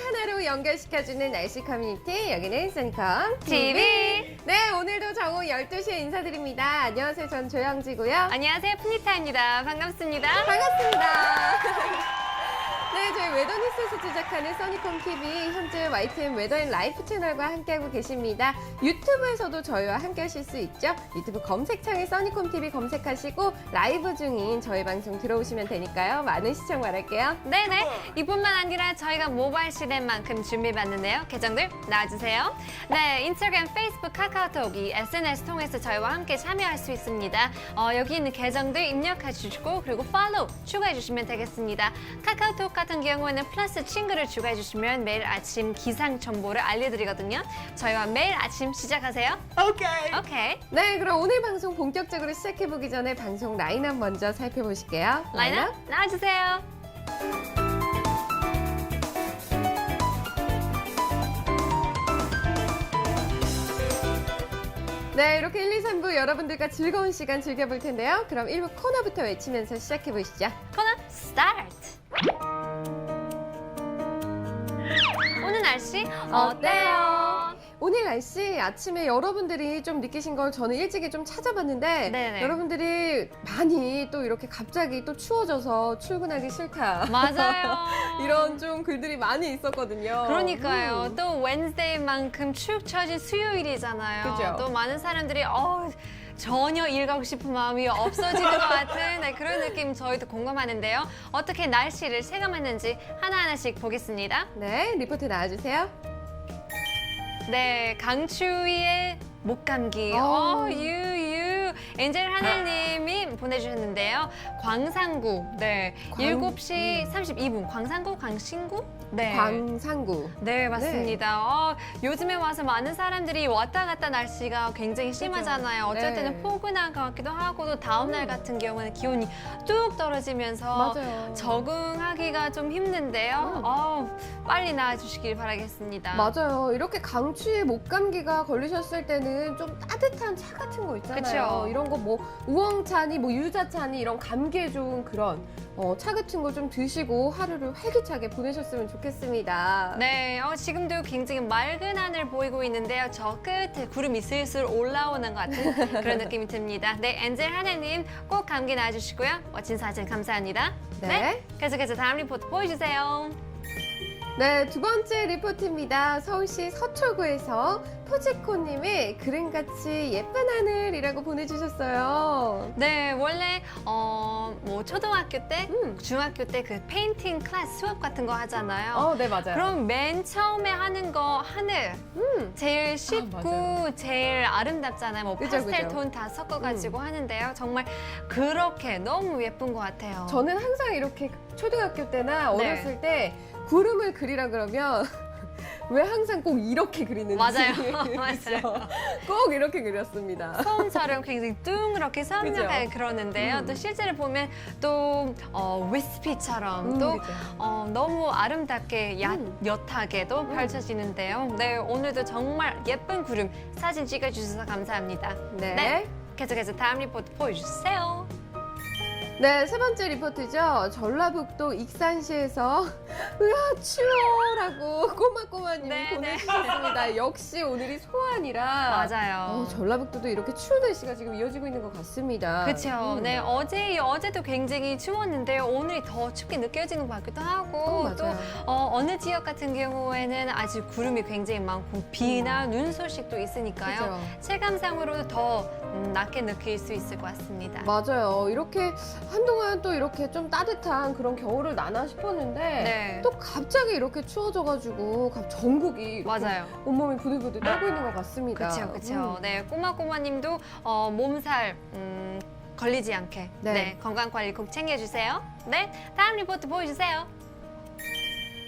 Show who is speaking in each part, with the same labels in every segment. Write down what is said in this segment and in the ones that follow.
Speaker 1: 하나로 연결시켜주는 날씨 커뮤니티, 여기는 써니컴
Speaker 2: TV.
Speaker 1: 네, 오늘도 정오 12시에 인사드립니다. 안녕하세요, 전 조영지고요.
Speaker 2: 안녕하세요, 푸니타입니다. 반갑습니다.
Speaker 1: 반갑습니다. 네, 저희 웨더뉴스에서 제작하는 써니컴 TV, 현재 YTN 웨더앤 라이프 채널과 함께하고 계십니다. 유튜브에서도 저희와 함께하실 수 있죠. 유튜브 검색창에 써니컴 TV 검색하시고 라이브 중인 저희 방송 들어오시면 되니까요. 많은 시청 바랄게요.
Speaker 2: 네네. 이뿐만 아니라 저희가 모바일 시대인 만큼 준비해봤는데요. 계정들 나와주세요. 네, 인스타그램, 페이스북, 카카오톡 이 SNS 통해서 저희와 함께 참여할 수 있습니다. 여기 있는 계정들 입력해주시고 그리고 팔로우 추가해주시면 되겠습니다. 카카오톡 같은 경우에는 플러스 친구를 추가해주시면 매일 아침 기상 정보를 알려드리거든요. 저희와 매일 아침 시작하세요. 오케이.
Speaker 1: 네, 그럼 오늘 방송 본격적으로 시작해보기 전에 방송 라인업 먼저 살펴보실게요.
Speaker 2: 라인업 나와주세요.
Speaker 1: 네, 이렇게 1, 2, 3부 여러분들과 즐거운 시간 즐겨볼 텐데요. 그럼 1부 코너부터 외치면서 시작해보시죠.
Speaker 2: 코너 스타트! 오늘 날씨 어때요?
Speaker 1: 오늘 날씨 아침에 여러분들이 좀 느끼신 걸 저는 일찍이 좀 찾아봤는데
Speaker 2: 네네.
Speaker 1: 여러분들이 많이 또 이렇게 갑자기 또 추워져서 출근하기 싫다.
Speaker 2: 맞아요.
Speaker 1: 이런 좀 글들이 많이 있었거든요.
Speaker 2: 그러니까요. 또 웬스데이만큼 축 처진 수요일이잖아요.
Speaker 1: 그죠?
Speaker 2: 또 많은 사람들이 전혀 일 가고 싶은 마음이 없어지는 것 같은 그런 느낌 저희도 공감하는데요. 어떻게 날씨를 체감했는지 하나하나씩 보겠습니다.
Speaker 1: 네, 리포트 나와주세요.
Speaker 2: 네, 강추위의 목감기. 엔젤 하늘님이 보내주셨는데요. 광산구, 네, 7시 32분. 광산구, 광신구? 네.
Speaker 1: 광산구.
Speaker 2: 네, 맞습니다. 요즘에 와서 많은 사람들이 왔다 갔다 날씨가 굉장히 심하잖아요. 어쩔
Speaker 1: 네.
Speaker 2: 때는 포근한 것 같기도 하고 또 다음 날 같은 경우는 기온이 뚝 떨어지면서
Speaker 1: 맞아요.
Speaker 2: 적응하기가 좀 힘든데요. 빨리 나아주시길 바라겠습니다.
Speaker 1: 맞아요. 이렇게 강추위 목감기가 걸리셨을 때는 좀 따뜻한 차 같은 거 있잖아요.
Speaker 2: 그쵸.
Speaker 1: 이런 거 뭐 우엉차니 뭐 유자차니 이런 감기에 좋은 그런 차 같은 거 좀 드시고 하루를 활기차게 보내셨으면 좋겠습니다.
Speaker 2: 네, 지금도 굉장히 맑은 하늘 보이고 있는데요. 저 끝에 구름이 슬슬 올라오는 것 같은 그런 느낌이 듭니다. 네, 엔젤 하나님 꼭 감기 나아주시고요. 멋진 사진 감사합니다.
Speaker 1: 네.
Speaker 2: 계속해서 다음 리포트 보여주세요.
Speaker 1: 네, 두 번째 리포트입니다. 서울시 서초구에서 포지코님이 그림같이 예쁜 하늘이라고 보내주셨어요.
Speaker 2: 네, 원래 뭐 초등학교 때, 중학교 때 그 페인팅 클래스 수업 같은 거 하잖아요.
Speaker 1: 네, 맞아요.
Speaker 2: 그럼 맨 처음에 하는 거 하늘 제일 쉽고
Speaker 1: 맞아요.
Speaker 2: 제일 아름답잖아요. 뭐
Speaker 1: 그죠,
Speaker 2: 파스텔
Speaker 1: 그죠.
Speaker 2: 톤 다 섞어가지고 하는데요. 정말 그렇게 너무 예쁜 것 같아요.
Speaker 1: 저는 항상 이렇게 초등학교 때나
Speaker 2: 네.
Speaker 1: 어렸을 때 구름을 그리라 그러면 왜 항상 꼭 이렇게 그리는지
Speaker 2: 맞아요.
Speaker 1: 그래서 꼭 이렇게 그렸습니다.
Speaker 2: 처음처럼 굉장히 둥그렇게 선명하게
Speaker 1: 그죠?
Speaker 2: 그렸는데요. 또 실제로 보면 또 위스피처럼 또
Speaker 1: 그죠.
Speaker 2: 너무 아름답게 옅하게도 펼쳐지는데요. 네, 오늘도 정말 예쁜 구름 사진 찍어주셔서 감사합니다.
Speaker 1: 네.
Speaker 2: 계속해서 다음 리포트 보여주세요.
Speaker 1: 네, 세 번째 리포트죠. 전라북도 익산시에서 으아 추워라고 꼬마꼬마님이
Speaker 2: 네,
Speaker 1: 보내주셨습니다. 역시 오늘이 소환이라
Speaker 2: 맞아요.
Speaker 1: 전라북도도 이렇게 추운 날씨가 지금 이어지고 있는 것 같습니다.
Speaker 2: 그렇죠. 네, 어제도 굉장히 추웠는데요. 오늘이 더 춥게 느껴지는 것 같기도 하고
Speaker 1: 맞아요.
Speaker 2: 또 어느 지역 같은 경우에는 아직 구름이 굉장히 많고 비나 눈 소식도 있으니까요.
Speaker 1: 그죠.
Speaker 2: 체감상으로도 더 낮게 느낄 수 있을 것 같습니다.
Speaker 1: 맞아요. 이렇게 한동안 또 이렇게 좀 따뜻한 그런 겨울을 나나 싶었는데
Speaker 2: 네.
Speaker 1: 또 갑자기 이렇게 추워져가지고 전국이 이렇게
Speaker 2: 맞아요.
Speaker 1: 온몸이 부들부들 떨고 있는 것 같습니다.
Speaker 2: 그렇죠. 네, 꼬마꼬마님도 몸살 걸리지 않게
Speaker 1: 네.
Speaker 2: 건강 관리 꼭 챙겨주세요. 네, 다음 리포트 보여주세요.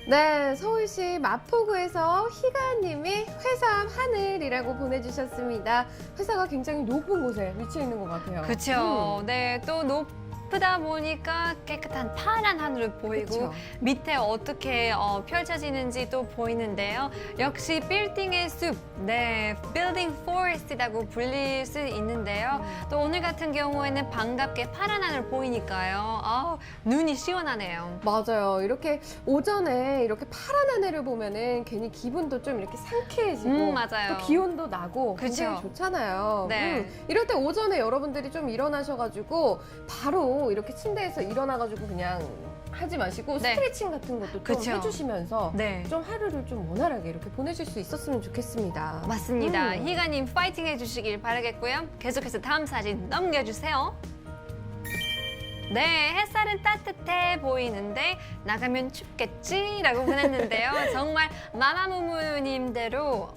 Speaker 1: 네, 서울시 마포구에서 희가님이 회삼 하늘이라고 보내주셨습니다. 회사가 굉장히 높은 곳에 위치해 있는 것 같아요.
Speaker 2: 그렇죠. 네, 또 높다 보니까 깨끗한 파란 하늘을 보이고
Speaker 1: 그쵸.
Speaker 2: 밑에 어떻게 펼쳐지는지 또 보이는데요. 역시 빌딩의 숲, 네, 빌딩 포레스트라고 불릴 수 있는데요. 또 오늘 같은 경우에는 반갑게 파란 하늘 보이니까요. 눈이 시원하네요.
Speaker 1: 맞아요. 이렇게 오전에 이렇게 파란 하늘을 보면은 괜히 기분도 좀 이렇게 상쾌해지고
Speaker 2: 맞아요.
Speaker 1: 또 기온도 나고
Speaker 2: 그쵸.
Speaker 1: 굉장히 좋잖아요.
Speaker 2: 네.
Speaker 1: 이럴 때 오전에 여러분들이 좀 일어나셔가지고 바로 이렇게 침대에서 일어나가지고 그냥 하지 마시고
Speaker 2: 네.
Speaker 1: 스트레칭 같은 것도 좀
Speaker 2: 그쵸.
Speaker 1: 해주시면서
Speaker 2: 네.
Speaker 1: 좀 하루를 좀 원활하게 이렇게 보내실 수 있었으면 좋겠습니다.
Speaker 2: 맞습니다. 희가님 파이팅 해주시길 바라겠고요. 계속해서 다음 사진 넘겨주세요. 네, 햇살은 따뜻해 보이는데 나가면 춥겠지라고 보냈는데요. 정말 마마무무님대로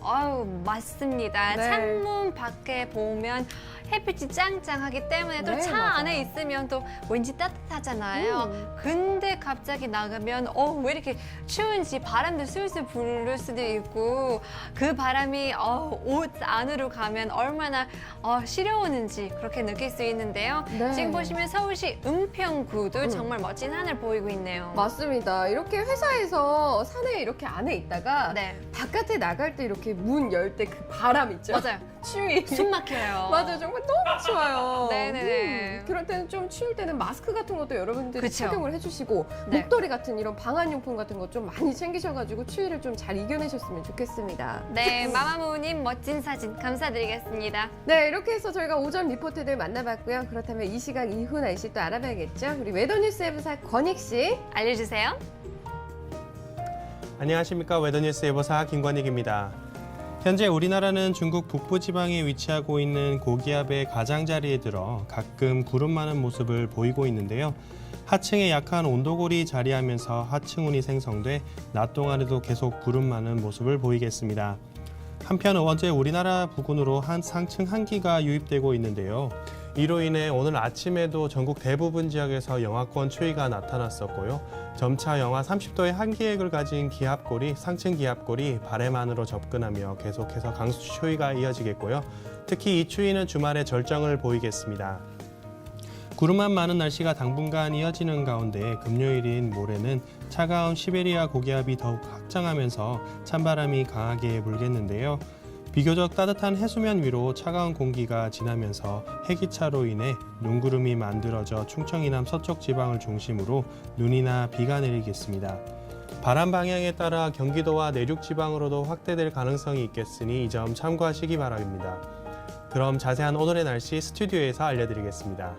Speaker 2: 맞습니다.
Speaker 1: 네.
Speaker 2: 창문 밖에 보면 햇빛이 짱짱하기 때문에 또
Speaker 1: 네,
Speaker 2: 차
Speaker 1: 맞아요.
Speaker 2: 안에 있으면 또 왠지 따뜻하잖아요. 근데 갑자기 나가면 왜 이렇게 추운지 바람도 술술 부를 수도 있고 그 바람이 옷 안으로 가면 얼마나 시려우는지 그렇게 느낄 수 있는데요.
Speaker 1: 네.
Speaker 2: 지금 보시면 서울시 은평구도 정말 멋진 하늘 보이고 있네요.
Speaker 1: 맞습니다. 이렇게 회사에서 산에 이렇게 안에 있다가
Speaker 2: 네,
Speaker 1: 바깥에 나갈 때 이렇게 문 열 때 그 바람 있죠?
Speaker 2: 맞아요.
Speaker 1: 추위.
Speaker 2: 숨 막혀요.
Speaker 1: 맞아요. 정말 너무 추워요.
Speaker 2: 네네네.
Speaker 1: 그럴 때는 좀 추울 때는 마스크 같은 것도 여러분들이
Speaker 2: 그쵸.
Speaker 1: 착용을 해주시고
Speaker 2: 네.
Speaker 1: 목도리 같은 이런 방한용품 같은 거 좀 많이 챙기셔가지고 추위를 좀 잘 이겨내셨으면 좋겠습니다.
Speaker 2: 네, 마마무님 멋진 사진 감사드리겠습니다.
Speaker 1: 네, 이렇게 해서 저희가 오전 리포트들 만나봤고요. 그렇다면 이 시각 이후 날씨 또 알아봐야겠죠? 우리 웨더뉴스 에브사 권익 씨.
Speaker 2: 알려주세요.
Speaker 3: 안녕하십니까. 웨더뉴스 예보사 김권익입니다. 현재 우리나라는 중국 북부지방에 위치하고 있는 고기압의 가장자리에 들어 가끔 구름 많은 모습을 보이고 있는데요. 하층에 약한 온도골이 자리하면서 하층운이 생성돼 낮 동안에도 계속 구름 많은 모습을 보이겠습니다. 한편 어제 우리나라 부근으로 한 상층 한기가 유입되고 있는데요. 이로 인해 오늘 아침에도 전국 대부분 지역에서 영하권 추위가 나타났었고요. 점차 영하 30도의 한기액을 가진 기압골이 상층 기압골이 바람 안으로 접근하며 계속해서 강수 추위가 이어지겠고요. 특히 이 추위는 주말에 절정을 보이겠습니다. 구름만 많은 날씨가 당분간 이어지는 가운데 금요일인 모레는 차가운 시베리아 고기압이 더욱 확장하면서 찬바람이 강하게 불겠는데요. 비교적 따뜻한 해수면 위로 차가운 공기가 지나면서 해기차로 인해 눈구름이 만들어져 충청 이남 서쪽 지방을 중심으로 눈이나 비가 내리겠습니다. 바람 방향에 따라 경기도와 내륙 지방으로도 확대될 가능성이 있겠으니 이 점 참고하시기 바랍니다. 그럼 자세한 오늘의 날씨 스튜디오에서 알려드리겠습니다.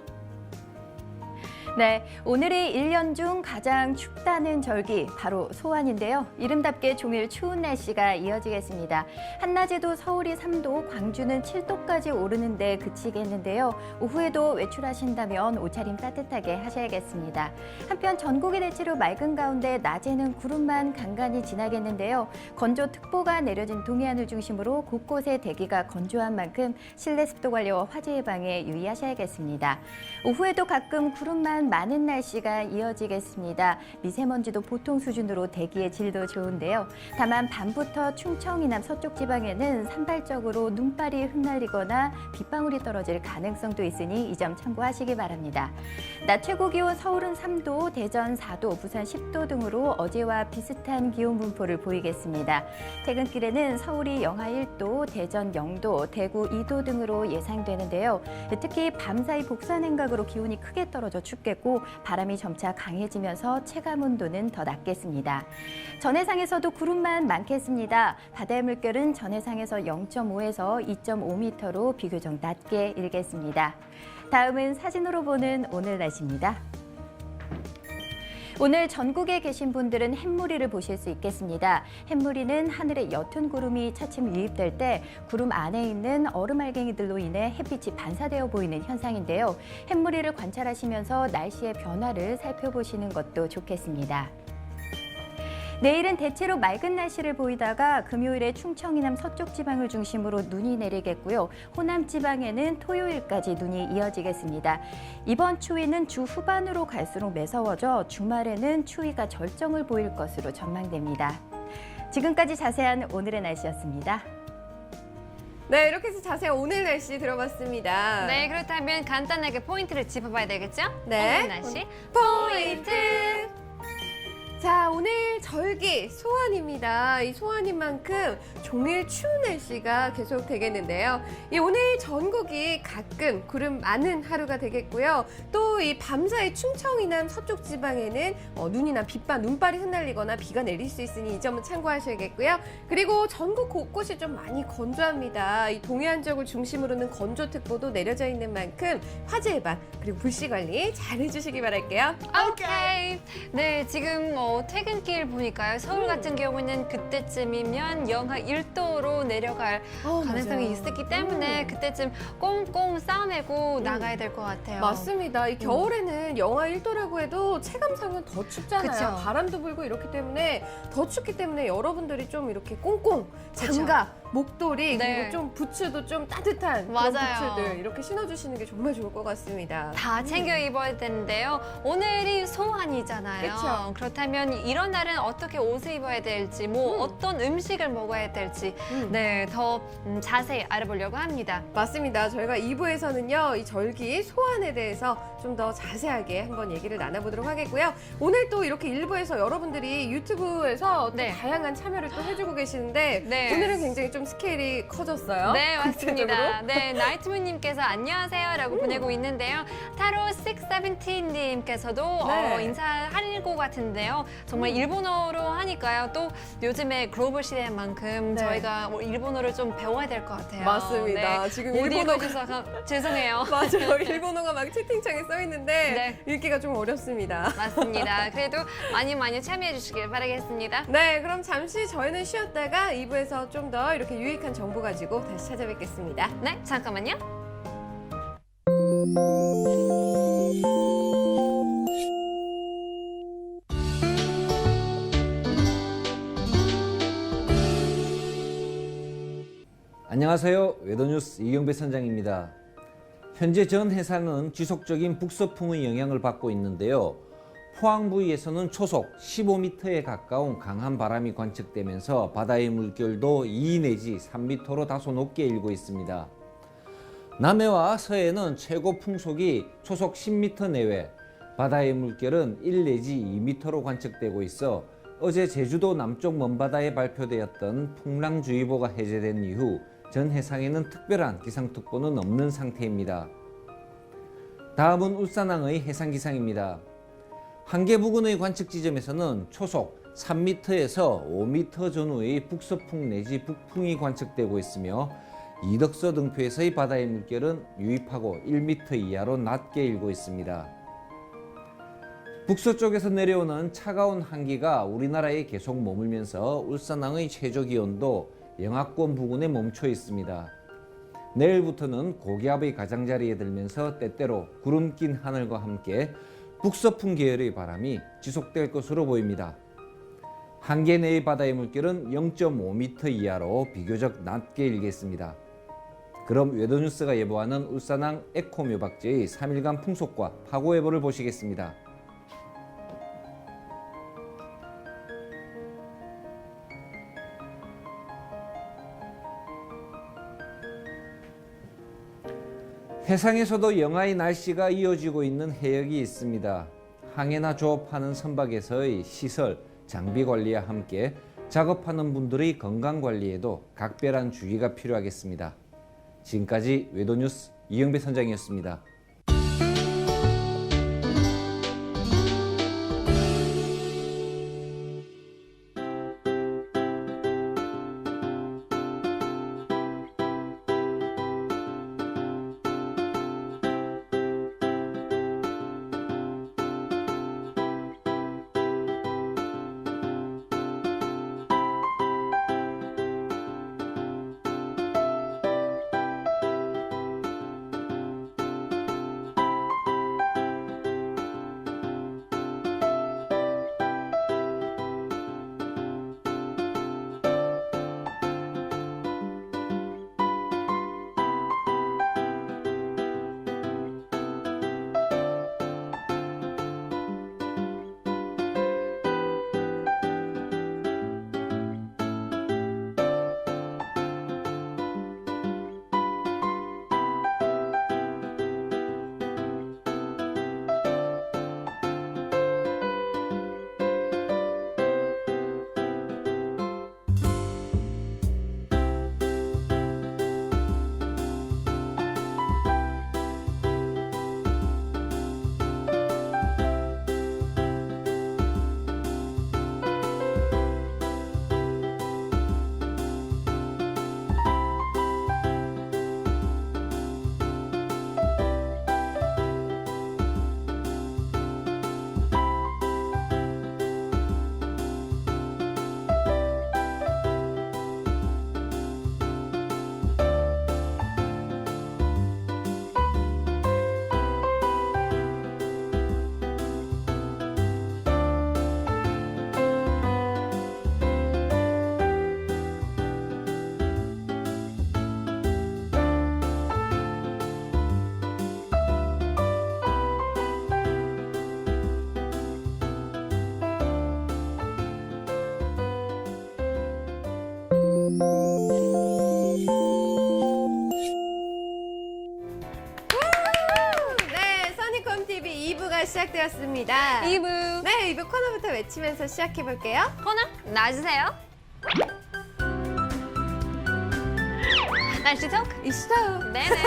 Speaker 4: 네, 오늘이 1년 중 가장 춥다는 절기 바로 소환인데요. 이름답게 종일 추운 날씨가 이어지겠습니다. 한낮에도 서울이 3도, 광주는 7도까지 오르는데 그치겠는데요. 오후에도 외출하신다면 옷차림 따뜻하게 하셔야겠습니다. 한편 전국이 대체로 맑은 가운데 낮에는 구름만 간간히 지나겠는데요. 건조특보가 내려진 동해안을 중심으로 곳곳에 대기가 건조한 만큼 실내 습도 관리와 화재 예방에 유의하셔야겠습니다. 오후에도 가끔 구름만 많은 날씨가 이어지겠습니다. 미세먼지도 보통 수준으로 대기의 질도 좋은데요. 다만 밤부터 충청 이남 서쪽 지방에는 산발적으로 눈발이 흩날리거나 빗방울이 떨어질 가능성도 있으니 이 점 참고하시기 바랍니다. 낮 최고 기온 서울은 3도, 대전 4도, 부산 10도 등으로 어제와 비슷한 기온 분포를 보이겠습니다. 퇴근길에는 서울이 영하 1도, 대전 0도, 대구 2도 등으로 예상되는데요. 특히 밤사이 복선 행각으로 기온이 크게 떨어져 춥겠고 바람이 점차 강해지면서 체감 온도는 더 낮겠습니다. 전해상에서도 구름만 많겠습니다. 바다의 물결은 전해상에서 0.5에서 2.5m로 비교적 낮게 일겠습니다. 다음은 사진으로 보는 오늘 날씨입니다. 오늘 전국에 계신 분들은 햇무리를 보실 수 있겠습니다. 햇무리는 하늘에 옅은 구름이 차츰 유입될 때 구름 안에 있는 얼음알갱이들로 인해 햇빛이 반사되어 보이는 현상인데요. 햇무리를 관찰하시면서 날씨의 변화를 살펴보시는 것도 좋겠습니다. 내일은 대체로 맑은 날씨를 보이다가 금요일에 충청 이남 서쪽 지방을 중심으로 눈이 내리겠고요. 호남 지방에는 토요일까지 눈이 이어지겠습니다. 이번 추위는 주 후반으로 갈수록 매서워져 주말에는 추위가 절정을 보일 것으로 전망됩니다. 지금까지 자세한 오늘의 날씨였습니다.
Speaker 1: 네, 이렇게 해서 자세히 오늘 날씨 들어봤습니다.
Speaker 2: 네, 그렇다면 간단하게 포인트를 짚어봐야 되겠죠?
Speaker 1: 네.
Speaker 2: 오늘 날씨
Speaker 1: 포인트! 자, 오늘 절기 소환입니다. 이 소환인 만큼 종일 추운 날씨가 계속 되겠는데요. 이 오늘 전국이 가끔 구름 많은 하루가 되겠고요. 또 이 밤사이 충청 이남 서쪽 지방에는 눈이나 빗방, 눈발이 흩날리거나 비가 내릴 수 있으니 이 점은 참고하셔야겠고요. 그리고 전국 곳곳이 좀 많이 건조합니다. 이 동해안 지역을 중심으로는 건조특보도 내려져 있는 만큼 화재 예방 그리고 불씨 관리 잘 해주시기 바랄게요.
Speaker 2: 오케이. 네, 지금 퇴근길 보니까요. 서울 같은 경우는 그때쯤이면 영하 1도로 내려갈 가능성이
Speaker 1: 맞아요.
Speaker 2: 있었기 때문에 그때쯤 꽁꽁 싸매고 나가야 될 것 같아요.
Speaker 1: 맞습니다. 이 겨울에는 영하 1도라고 해도 체감상은 더 춥잖아요.
Speaker 2: 그쵸.
Speaker 1: 바람도 불고 이렇기 때문에 더 춥기 때문에 여러분들이 좀 이렇게 꽁꽁 장갑, 목도리
Speaker 2: 네.
Speaker 1: 그리고 좀 부츠도 좀 따뜻한 그런
Speaker 2: 맞아요.
Speaker 1: 부츠들 이렇게 신어주시는 게 정말 좋을 것 같습니다.
Speaker 2: 다 챙겨 입어야 되는데요. 오늘이 소환이잖아요.
Speaker 1: 그쵸.
Speaker 2: 그렇다면 이런 날은 어떻게 옷을 입어야 될지, 어떤 음식을 먹어야 될지, 네, 더 자세히 알아보려고 합니다.
Speaker 1: 맞습니다. 저희가 2부에서는요, 이 절기 소환에 대해서 좀 더 자세하게 한번 얘기를 나눠보도록 하겠고요. 오늘 또 이렇게 1부에서 여러분들이 유튜브에서 또
Speaker 2: 네.
Speaker 1: 다양한 참여를 또 해주고 계시는데
Speaker 2: 네.
Speaker 1: 오늘은 굉장히 좀 스케일이 커졌어요.
Speaker 2: 네, 맞습니다.
Speaker 1: 구체적으로.
Speaker 2: 네, 나이트문님께서 안녕하세요라고 보내고 있는데요. 타로 617님께서도
Speaker 1: 네.
Speaker 2: 인사할 것 같은데요. 정말 일본어로 하니까요. 또 요즘에 글로벌 시대인 만큼
Speaker 1: 네.
Speaker 2: 저희가 일본어를 좀 배워야 될 것 같아요.
Speaker 1: 맞습니다.
Speaker 2: 네.
Speaker 1: 지금
Speaker 2: 못
Speaker 1: 일본어가
Speaker 2: 읽어주셔서 죄송해요.
Speaker 1: 맞아요. 일본어가 막 채팅창에 써 있는데
Speaker 2: 네.
Speaker 1: 읽기가 좀 어렵습니다.
Speaker 2: 맞습니다. 그래도 많이 참여해 주시길 바라겠습니다.
Speaker 1: 네, 그럼 잠시 저희는 쉬었다가 2부에서 좀 더 이렇게 유익한 정보 가지고 다시 찾아뵙겠습니다.
Speaker 2: 네, 잠깐만요.
Speaker 5: 안녕하세요. 웨더뉴스 이경배 선장입니다. 현재 전 해상은 지속적인 북서풍의 영향을 받고 있는데요. 포항 부위에서는 초속 15m에 가까운 강한 바람이 관측되면서 바다의 물결도 2 내지 3m로 다소 높게 일고 있습니다. 남해와 서해는 최고 풍속이 초속 10m 내외, 바다의 물결은 1 내지 2m로 관측되고 있어 어제 제주도 남쪽 먼바다에 발표되었던 풍랑주의보가 해제된 이후 전 해상에는 특별한 기상특보는 없는 상태입니다. 다음은 울산항의 해상기상입니다. 한계 부근의 관측 지점에서는 초속 3m에서 5m 전후의 북서풍 내지 북풍이 관측되고 있으며 이덕서 등표에서의 바다의 물결은 유입하고 1m 이하로 낮게 일고 있습니다. 북서쪽에서 내려오는 차가운 한기가 우리나라에 계속 머물면서 울산항의 최저 기온도 영하권 부근에 멈춰 있습니다. 내일부터는 고기압의 가장자리에 들면서 때때로 구름 낀 하늘과 함께 북서풍 계열의 바람이 지속될 것으로 보입니다. 한계 내의 바다의 물결은 0.5m 이하로 비교적 낮게 일겠습니다. 그럼 웨더뉴스가 예보하는 울산항 에코묘박지의 3일간 풍속과 파고 예보를 보시겠습니다. 해상에서도 영하의 날씨가 이어지고 있는 해역이 있습니다. 항해나 조업하는 선박에서의 시설, 장비 관리와 함께 작업하는 분들의 건강 관리에도 각별한 주의가 필요하겠습니다. 지금까지 웨더뉴스 이영배 선장이었습니다.
Speaker 1: 시작되었습니다.
Speaker 2: 2부
Speaker 1: 네, 2부 코너부터 외치면서 시작해볼게요.
Speaker 2: 코너 나와주세요. 날씨 토크.
Speaker 1: 이슈다.
Speaker 2: 네네.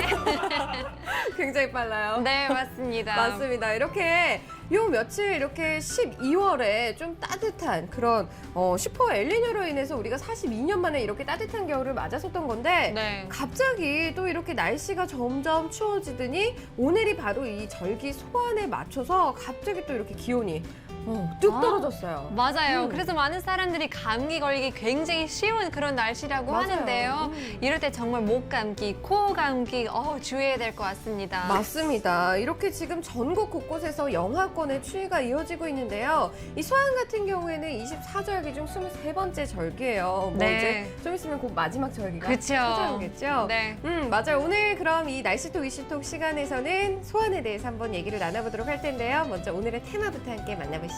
Speaker 1: 굉장히 빨라요.
Speaker 2: 네, 맞습니다.
Speaker 1: 맞습니다. 이렇게 요 며칠 이렇게 12월에 좀 따뜻한 그런 슈퍼 엘니뇨로 인해서 우리가 42년 만에 이렇게 따뜻한 겨울을 맞았었던 건데
Speaker 2: 네.
Speaker 1: 갑자기 또 이렇게 날씨가 점점 추워지더니 오늘이 바로 이 절기 소환에 맞춰서 갑자기 또 이렇게 기온이 뚝 떨어졌어요.
Speaker 2: 맞아요. 그래서 많은 사람들이 감기 걸리기 굉장히 쉬운 그런 날씨라고
Speaker 1: 맞아요.
Speaker 2: 하는데요. 이럴 때 정말 목 감기, 코 감기 주의해야 될 것 같습니다.
Speaker 1: 맞습니다. 이렇게 지금 전국 곳곳에서 영하권의 추위가 이어지고 있는데요. 이 소환 같은 경우에는 24절기 중 23번째 절기예요. 뭐
Speaker 2: 네.
Speaker 1: 이제 좀 있으면 곧 마지막 절기가
Speaker 2: 그쵸.
Speaker 1: 찾아오겠죠.
Speaker 2: 네.
Speaker 1: 맞아요. 오늘 그럼 이 날씨톡 이슈톡 시간에서는 소환에 대해서 한번 얘기를 나눠보도록 할 텐데요. 먼저 오늘의 테마부터 함께 만나보시죠.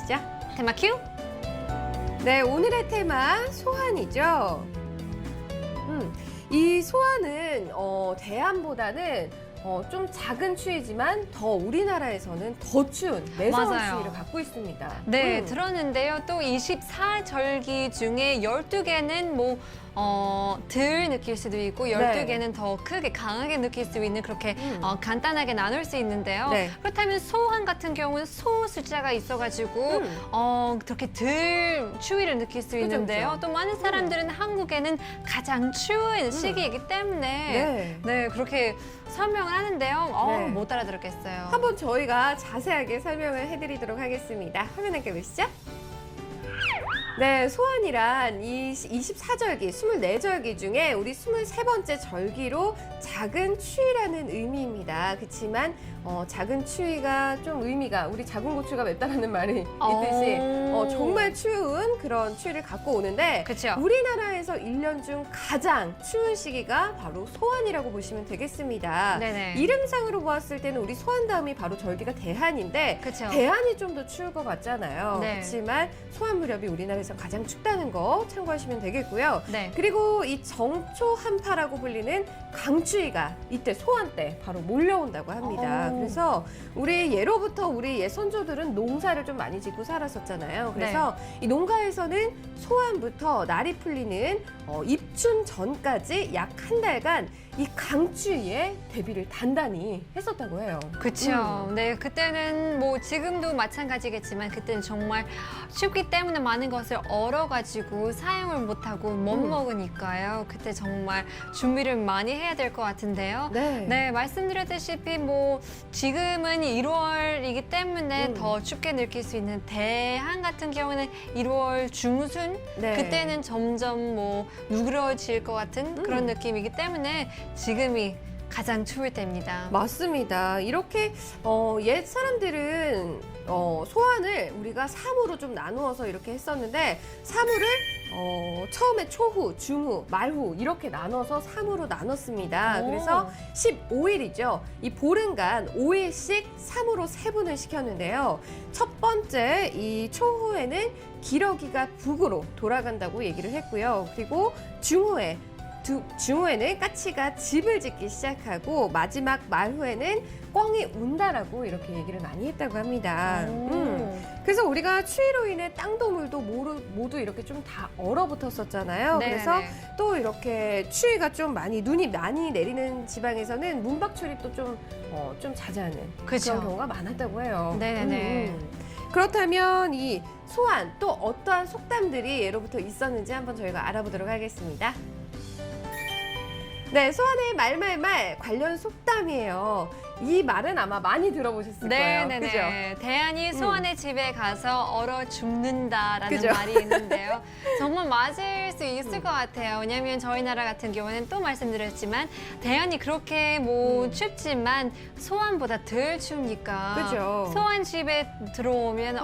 Speaker 2: 테마 큐.
Speaker 1: 네, 오늘의 테마 소환이죠. 이 소환은 대안보다는 좀 작은 추위지만 더 우리나라에서는 더 추운 매서운
Speaker 2: 맞아요.
Speaker 1: 추위를 갖고 있습니다.
Speaker 2: 네, 들었는데요. 또 24절기 중에 12개는 덜 느낄 수도 있고 12개는 더 크게 강하게 느낄 수 있는 그렇게 간단하게 나눌 수 있는데요.
Speaker 1: 네.
Speaker 2: 그렇다면 소환 같은 경우는 소 숫자가 있어가지고 그렇게 덜 추위를 느낄 수 있는데요.
Speaker 1: 그죠.
Speaker 2: 또 많은 사람들은 한국에는 가장 추운 시기이기 때문에 네, 그렇게 설명을 하는데요.
Speaker 1: 네.
Speaker 2: 못 알아들었겠어요.
Speaker 1: 한번 저희가 자세하게 설명을 해드리도록 하겠습니다. 화면 함께 보시죠. 네, 소환이란 이 24절기, 24절기 중에 우리 23번째 절기로 작은 추위라는 의미입니다. 그렇지만 작은 추위가 좀 의미가 우리 작은 고추가 맵다라는 말이 있듯이 정말 추운 그런 추위를 갖고 오는데
Speaker 2: 그쵸.
Speaker 1: 우리나라에서 1년 중 가장 추운 시기가 바로 소환이라고 보시면 되겠습니다.
Speaker 2: 네네.
Speaker 1: 이름상으로 보았을 때는 우리 소환 다음이 바로 절기가 대한인데
Speaker 2: 그쵸.
Speaker 1: 대한이 좀 더 추울 것 같잖아요.
Speaker 2: 네.
Speaker 1: 그렇지만 소환 무렵이 우리나라에서 가장 춥다는 거 참고하시면 되겠고요.
Speaker 2: 네.
Speaker 1: 그리고 이 정초 한파라고 불리는 강추위가 이때 소환 때 바로 몰려온다고 합니다. 그래서 우리 예로부터 우리 옛 선조들은 농사를 좀 많이 짓고 살았었잖아요. 그래서 이 농가에서는 소환부터 날이 풀리는 입춘 전까지 약 한 달간 이 강추위에 대비를 단단히 했었다고 해요.
Speaker 2: 그렇죠. 네, 그때는 지금도 마찬가지겠지만 그때는 정말 춥기 때문에 많은 것을 얼어가지고 사용을 못하고 못 먹으니까요. 그때 정말 준비를 많이 해야 될 것 같은데요. 네, 말씀드렸다시피 지금은 1월이기 때문에 더 춥게 느낄 수 있는 대한 같은 경우는 1월 중순
Speaker 1: 네.
Speaker 2: 그때는 점점 누그러질 것 같은 그런 느낌이기 때문에 지금이 가장 추울 때입니다.
Speaker 1: 맞습니다. 이렇게 옛 사람들은 소환을 우리가 3으로 좀 나누어서 이렇게 했었는데 3호를 처음에 초후, 중후, 말후 이렇게 나눠서 3으로 나눴습니다.
Speaker 2: 오.
Speaker 1: 그래서 15일이죠. 이 보름간 5일씩 3으로 세분을 시켰는데요. 첫 번째 이 초후에는 기러기가 북으로 돌아간다고 얘기를 했고요. 그리고 중후에는 까치가 집을 짓기 시작하고 마지막 말후에는 꿩이 운다라고 이렇게 얘기를 많이 했다고 합니다. 그래서 우리가 추위로 인해 땅도 물도 모두 이렇게 좀 다 얼어붙었었잖아요.
Speaker 2: 네네네.
Speaker 1: 그래서 또 이렇게 추위가 좀 눈이 많이 내리는 지방에서는 문박 출입도 좀 자제하는
Speaker 2: 그쵸.
Speaker 1: 그런 경우가 많았다고 해요.
Speaker 2: 네네네.
Speaker 1: 그렇다면 이 소환 또 어떠한 속담들이 예로부터 있었는지 한번 저희가 알아보도록 하겠습니다. 네, 소환의 말말말 관련 속담이에요. 이 말은 아마 많이 들어보셨을 거예요. 그죠?
Speaker 2: 네네네. 대한이 소환의 집에 가서 얼어 죽는다라는
Speaker 1: 그죠?
Speaker 2: 말이 있는데요. 정말 맞을 수 있을 것 같아요. 왜냐하면 저희 나라 같은 경우는 또 말씀드렸지만 대한이 그렇게 춥지만 소환보다 덜 추우니까
Speaker 1: 그죠?
Speaker 2: 소환 집에 들어오면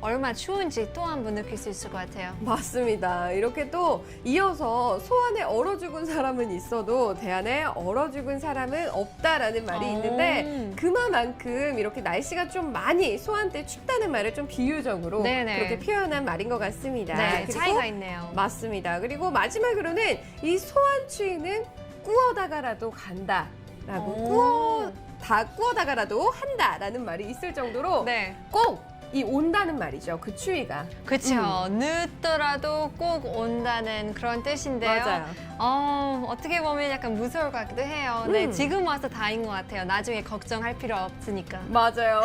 Speaker 2: 얼마나 추운지 또 한 번 느낄 수 있을 것 같아요.
Speaker 1: 맞습니다. 이렇게 또 이어서 소환에 얼어 죽은 사람은 있어도 대한에 얼어 죽은 사람은 없다라는 말이 있는데 그만큼 이렇게 날씨가 좀 많이 소환 때 춥다는 말을 좀 비유적으로
Speaker 2: 네네.
Speaker 1: 그렇게 표현한 말인 것 같습니다.
Speaker 2: 네,
Speaker 1: 그리고
Speaker 2: 차이가 있네요.
Speaker 1: 맞습니다. 그리고 마지막으로는 이 소환 추위는 꾸어다가라도 간다라고 다 구워다가라도 한다라는 말이 있을 정도로
Speaker 2: 네.
Speaker 1: 꼭 이 온다는 말이죠. 그 추위가.
Speaker 2: 그렇죠. 늦더라도 꼭 온다는 그런 뜻인데요.
Speaker 1: 맞아요.
Speaker 2: 어떻게 보면 약간 무서울 것 같기도 해요. 네,
Speaker 1: 음.
Speaker 2: 지금 와서 다인 것 같아요. 나중에 걱정할 필요 없으니까.
Speaker 1: 맞아요.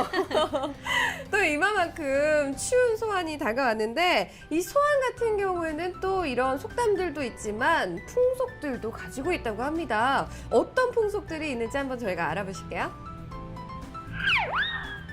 Speaker 1: 또 이만큼 추운 소환이 다가왔는데 이 소환 같은 경우에는 또 이런 속담들도 있지만 풍속들도 가지고 있다고 합니다. 어떤 풍속들이 있는지 한번 저희가 알아보실게요.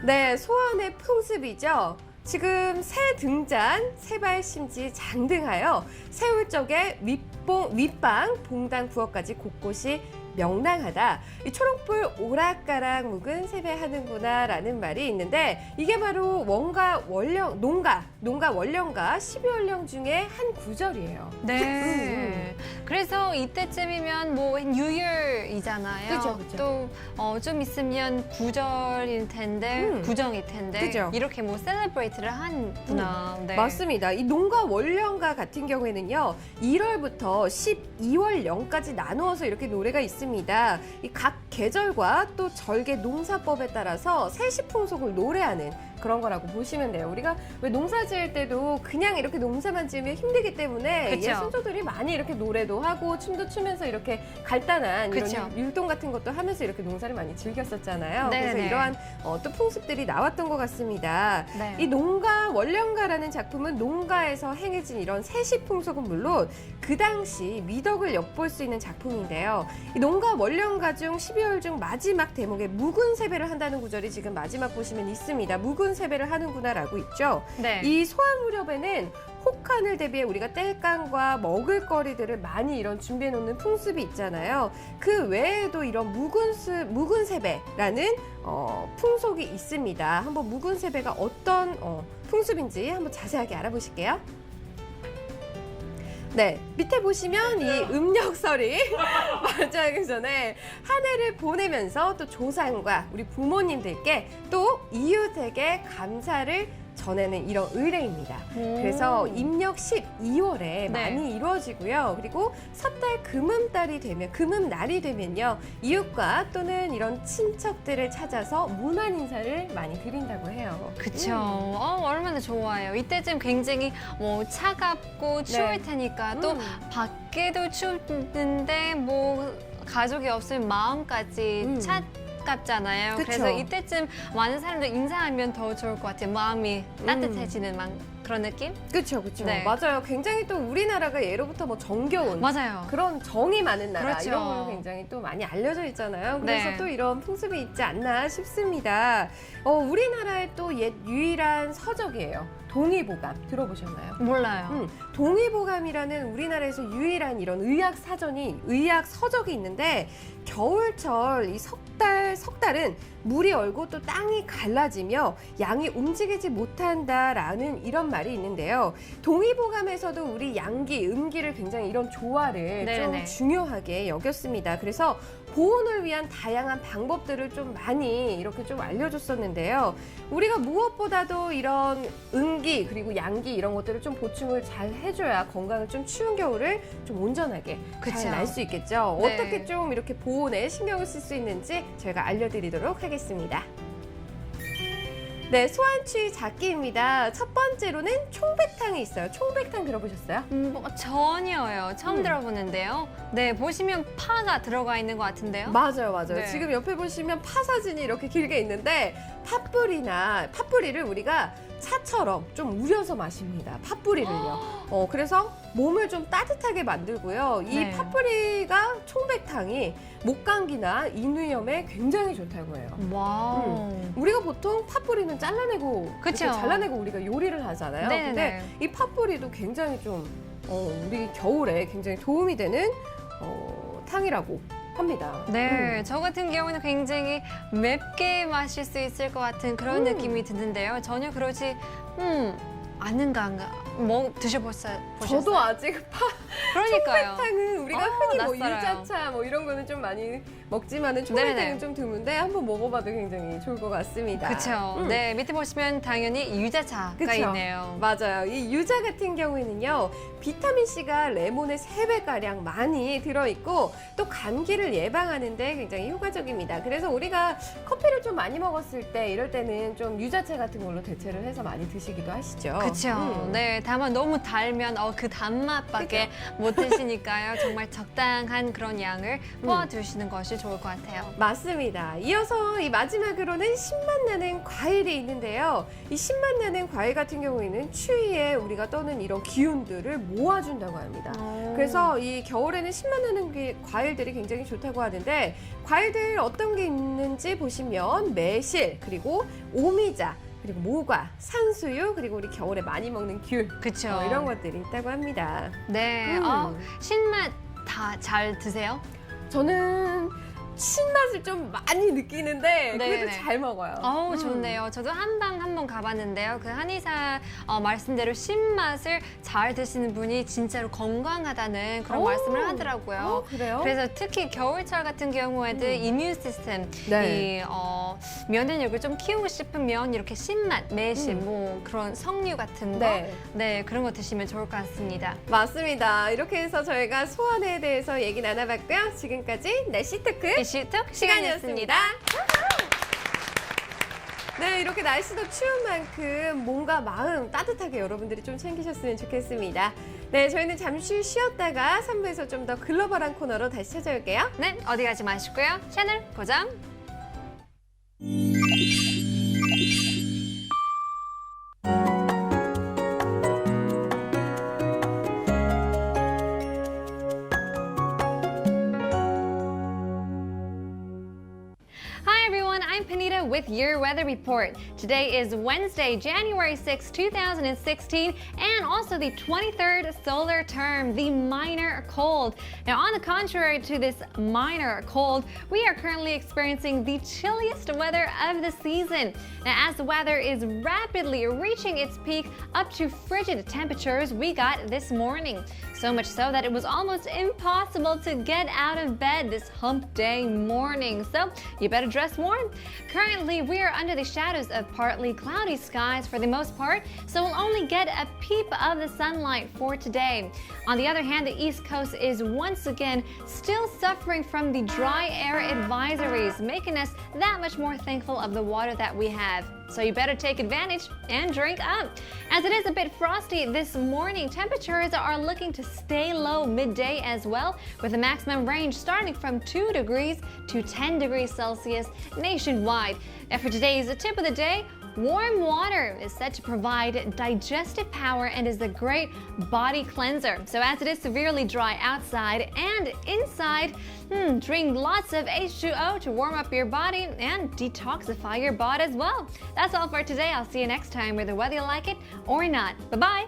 Speaker 1: 네, 소환의 풍습이죠. 지금 새 등잔, 새발 심지 장등하여 세울 적에 윗방, 봉당 부엌까지 곳곳이 명랑하다. 이 초록불 오락가락 묵은 세배하는구나라는 말이 있는데 이게 바로 농가 원령가 12월령 중에 한 구절이에요.
Speaker 2: 네. 그래서 이때쯤이면 뭐 뉴이얼이잖아요.
Speaker 1: 그죠, 그죠.
Speaker 2: 또 좀 있으면 구절일 텐데, 구정일 텐데
Speaker 1: 그죠.
Speaker 2: 이렇게 뭐 셀러브레이트를 하는구나. 네.
Speaker 1: 맞습니다. 이 농가 원령가 같은 경우에는요, 1월부터 12월령까지 나누어서 이렇게 노래가 있습니다. 이 각 계절과 또 절개 농사법에 따라서 세시풍속을 노래하는 그런 거라고 보시면 돼요. 우리가 왜 농사 지을 때도 그냥 이렇게 농사만 지으면 힘들기 때문에
Speaker 2: 그쵸.
Speaker 1: 예순조들이 많이 이렇게 노래도 하고 춤도 추면서 이렇게 간단한
Speaker 2: 그쵸.
Speaker 1: 이런 율동 같은 것도 하면서 이렇게 농사를 많이 즐겼었잖아요. 그래서
Speaker 2: 네네.
Speaker 1: 이러한 또 풍습들이 나왔던 것 같습니다.
Speaker 2: 네.
Speaker 1: 이 농가 원령가라는 작품은 농가에서 행해진 이런 세시풍속은 물론 그 당시 미덕을 엿볼 수 있는 작품인데요. 이 농가 원령가 중 12월 중 마지막 대목에 묵은 세배를 한다는 구절이 지금 마지막 보시면 있습니다. 묵은 세배를 하는구나라고 있죠.
Speaker 2: 네.
Speaker 1: 이 소환 무렵에는 혹한을 대비해 우리가 땔감과 먹을거리들을 많이 이런 준비해 놓는 풍습이 있잖아요. 그 외에도 이런 묵은 세배라는 풍속이 있습니다. 한번 묵은 세배가 어떤 풍습인지 한번 자세하게 알아보실게요. 네, 밑에 보시면 이 음력설이 마주하기 전에 한 해를 보내면서 또 조상과 우리 부모님들께 또 이웃에게 감사를 전에는 이런 의례입니다. 그래서 입력 12월에 많이 이루어지고요. 그리고 섣달 금음날이 되면요. 이웃과 또는 이런 친척들을 찾아서 문안 인사를 많이 드린다고 해요.
Speaker 2: 그쵸. 얼마나 좋아요. 이때쯤 굉장히 뭐 차갑고 추울 테니까 또 밖에도 추운데 뭐 가족이 없으면 마음까지 차갑잖아요.
Speaker 1: 그쵸.
Speaker 2: 그래서 이때쯤 많은 사람들 인사하면 더 좋을 것 같아요. 마음이 따뜻해지는 그런 느낌?
Speaker 1: 그렇죠, 그렇죠.
Speaker 2: 네.
Speaker 1: 맞아요. 굉장히 또 우리나라가 예로부터 뭐 정겨운
Speaker 2: 맞아요.
Speaker 1: 그런 정이 많은 나라
Speaker 2: 그렇죠.
Speaker 1: 이런 걸로 굉장히 또 많이 알려져 있잖아요. 그래서
Speaker 2: 네.
Speaker 1: 또 이런 풍습이 있지 않나 싶습니다. 우리나라의 또 옛 유일한 서적이에요. 동의보감 들어보셨나요?
Speaker 2: 몰라요.
Speaker 1: 동의보감이라는 우리나라에서 유일한 이런 의학 서적이 있는데 겨울철 이 석달은 물이 얼고 또 땅이 갈라지며 양이 움직이지 못한다라는 이런 말이 있는데요. 동의보감에서도 우리 양기, 음기를 굉장히 이런 조화를
Speaker 2: 네네.
Speaker 1: 좀 중요하게 여겼습니다. 그래서 보온을 위한 다양한 방법들을 좀 많이 이렇게 좀 알려줬었는데요. 우리가 무엇보다도 이런 음기 그리고 양기 이런 것들을 좀 보충을 잘 해줘야 건강을 좀 추운 겨울을 좀 온전하게
Speaker 2: 그쵸.
Speaker 1: 잘 날 수 있겠죠.
Speaker 2: 네.
Speaker 1: 어떻게 좀 이렇게 보온에 신경을 쓸 수 있는지 저희가 알려드리도록 하겠습니다. 네, 소환추위 잡기입니다. 첫 번째로는 총백탕이 있어요. 총백탕 들어보셨어요?
Speaker 2: 전혀요. 처음 들어보는데요. 네, 보시면 파가 들어가 있는 것 같은데요.
Speaker 1: 맞아요, 맞아요.
Speaker 2: 네.
Speaker 1: 지금 옆에 보시면 파 사진이 이렇게 길게 있는데 팥뿌리를 우리가 차처럼 좀 우려서 마십니다. 팥뿌리를요. 그래서 몸을 좀 따뜻하게 만들고요. 이
Speaker 2: 네.
Speaker 1: 팥뿌리가 총백탕이 목감기나 인후염에 굉장히 좋다고 해요.
Speaker 2: 와우.
Speaker 1: 우리가 보통 팥뿌리는 잘라내고
Speaker 2: 그쵸.
Speaker 1: 이렇게 잘라내고 우리가 요리를 하잖아요.
Speaker 2: 네네.
Speaker 1: 근데 이 팥뿌리도 굉장히 좀 우리 겨울에 굉장히 도움이 되는 탕이라고 합니다.
Speaker 2: 네, 저 같은 경우는 굉장히 맵게 마실 수 있을 것 같은 그런 느낌이 드는데요. 전혀 그러지 않는가. 뭐 드셔보셨어요?
Speaker 1: 저도 아직
Speaker 2: 그러니까요.
Speaker 1: 탕은 우리가 흔히 뭐
Speaker 2: 낯설어요.
Speaker 1: 유자차 뭐 이런 거는 좀 많이 먹지만은 총회탕은
Speaker 2: 네네.
Speaker 1: 좀 드문데 한번 먹어봐도 굉장히 좋을 것 같습니다.
Speaker 2: 그렇죠. 네, 밑에 보시면 당연히 유자차가
Speaker 1: 그쵸?
Speaker 2: 있네요.
Speaker 1: 맞아요. 이 유자 같은 경우에는요, 비타민 C가 레몬의 3배가량 많이 들어있고, 또 감기를 예방하는데 굉장히 효과적입니다. 그래서 우리가 커피를 좀 많이 먹었을 때, 이럴 때는 좀 유자차 같은 걸로 대체를 해서 많이 드시기도 하시죠.
Speaker 2: 그렇죠. 네, 다만 너무 달면 그 단맛밖에 못 드시니까요. 정말 적당한 그런 양을 모아두시는 것이 좋을 것 같아요.
Speaker 1: 맞습니다. 이어서 이 마지막으로는 신맛 나는 과일이 있는데요. 이 신맛 나는 과일 같은 경우에는 추위에 우리가 떠는 이런 기운들을 모아준다고 합니다. 그래서 이 겨울에는 신맛 나는 과일들이 굉장히 좋다고 하는데, 과일들 어떤 게 있는지 보시면 매실, 그리고 오미자, 그리고 모과, 산수유, 그리고 우리 겨울에 많이 먹는 귤,
Speaker 2: 그렇죠.
Speaker 1: 이런 것들이 있다고 합니다.
Speaker 2: 네, 신맛 다 잘 드세요?
Speaker 1: 저는 신맛을 좀 많이 느끼는데 그래도
Speaker 2: 네네.
Speaker 1: 잘 먹어요.
Speaker 2: 좋네요. 저도 한방 한번 가봤는데요. 그 한의사 말씀대로 신맛을 잘 드시는 분이 진짜로 건강하다는 그런
Speaker 1: 오.
Speaker 2: 말씀을 하더라고요.
Speaker 1: 그래요?
Speaker 2: 그래서 특히 겨울철 같은 경우에도 이뮤 시스템,
Speaker 1: 네.
Speaker 2: 이 면역력을 좀 키우고 싶으면 이렇게 신맛, 매실, 뭐 그런 석류 같은 거,
Speaker 1: 네.
Speaker 2: 네, 그런 거 드시면 좋을 것 같습니다.
Speaker 1: 맞습니다. 이렇게 해서 저희가 소환에 대해서 얘기 나눠봤고요. 지금까지 날씨 토크
Speaker 2: 이슈톡
Speaker 1: 시간이었습니다.
Speaker 2: 시간이었습니다.
Speaker 1: 네, 이렇게 날씨도 추운 만큼 몸과 마음 따뜻하게 여러분들이 좀 챙기셨으면 좋겠습니다. 네, 저희는 잠시 쉬었다가 3부에서 좀 더 글로벌한 코너로 다시 찾아올게요.
Speaker 2: 네, 어디 가지 마시고요. 채널 고정. Hi everyone, I'm Panita with your weather report. Today is Wednesday, January 6, 2016, and also the 23rd solar term, the minor cold. Now, on the contrary to this minor cold, we are currently experiencing the chilliest weather of the season. Now, as the weather is rapidly reaching its peak up to frigid temperatures we got this morning. So much so that it was almost impossible to get out of bed this hump day morning. So you better dress warm. Currently, we are under the shadows of partly cloudy skies for the most part, so we'll only get a peep of the sunlight for today. On the other hand, the East Coast is once again still suffering from the dry air advisories, making us that much more thankful of the water that we have. So you better take advantage and drink up. As it is a bit frosty this morning, temperatures are looking to stay low midday as well, with a maximum range starting from 2 degrees to 10 degrees Celsius nationwide. And for today's tip of the day, warm water is said to provide digestive power and is a great body cleanser. So as it is severely dry outside and inside, drink lots of H2O to warm up your body and detoxify your body as well. That's all for today. I'll see you next time, whether you like it or not. Bye-bye.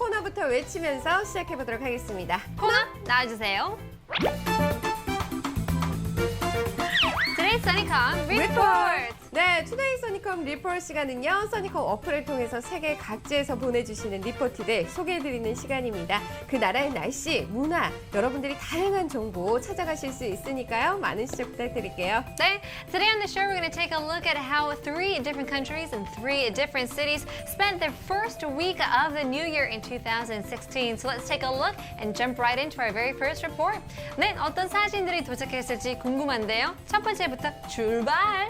Speaker 1: 코너부터 외치면서 시작해보도록 하겠습니다.
Speaker 2: 코너 나와주세요. Today's Sunnycom Report.
Speaker 1: 네, 투데이 써니컴 리포트 시간은요. 써니컴 어플을 통해서 세계 각지에서 보내주시는 리포트들 소개해드리는 시간입니다. 그 나라의 날씨, 문화, 여러분들이 다양한 정보 찾아가실 수 있으니까요. 많은 시청 부탁드릴게요.
Speaker 2: 네, today on the show we're going to take a look at how 3 different countries and 3 different cities spent their first week of the new year in 2016. So let's take a look and jump right into our very first report. 네, 어떤 사진들이 도착했을지 궁금한데요. 첫 번째부터 출발!